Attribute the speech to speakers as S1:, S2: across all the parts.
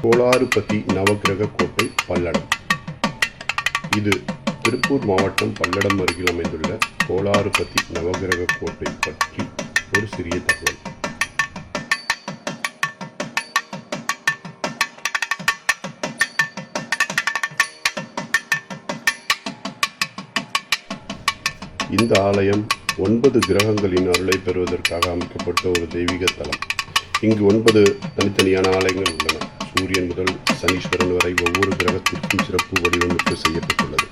S1: கோளாறுபதி நவக்கிரக கோட்டை பல்லடம். இது திருப்பூர் மாவட்டம் பல்லடம் அருகில் அமைந்துள்ள கோளாறுபதி நவக்கிரக கோட்டை பற்றி ஒரு சிறிய தகவல். இந்த ஆலயம் 9 கிரகங்களின் அருளை பெறுவதற்காக அமைக்கப்பட்ட ஒரு தெய்வீக தலம். இங்கு 9 தனித்தனியான ஆலயங்கள் உள்ளன. சூரியன் முதல் சனீஸ்வரன் வரை ஒவ்வொரு கிரகத்திற்கும் சிறப்பு வடிவமைப்பு செய்யப்பட்டுள்ளது.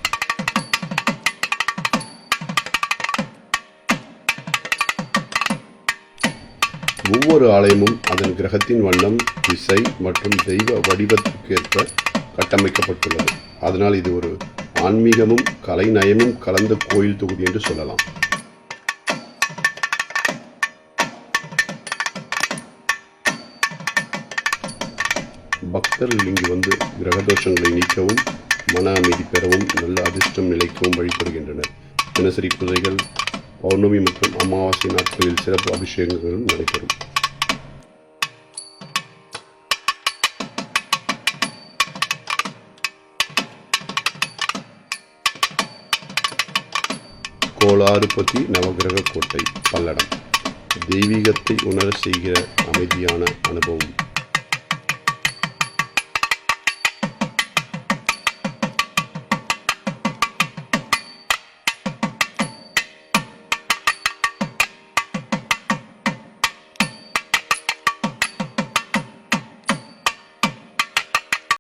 S1: ஒவ்வொரு ஆலயமும் அதன் கிரகத்தின் வண்ணம், திசை மற்றும் தெய்வ வடிவத்திற்கேற்ப கட்டமைக்கப்பட்டுள்ளது. அதனால் இது ஒரு ஆன்மீகமும் கலை நயமும் கலந்த கோயில் தொகுதி என்று சொல்லலாம். பக்தர்கள் இங்கு வந்து கிரகதோஷங்களை நீக்கவும், மன அமைதி பெறவும், நல்ல அதிர்ஷ்டம் நிலைக்கவும் வழிபடுகின்றனர். தினசரி பூஜைகள், பௌர்ணமி மற்றும் அமாவாசை நாட்களில் சிறப்பு அபிஷேகங்களும் நடைபெறும். கோளாறுபதி நவக்கிரக கோட்டை பல்லடம் தெய்வீகத்தை உணர செய்கிற அமைதியான அனுபவம்.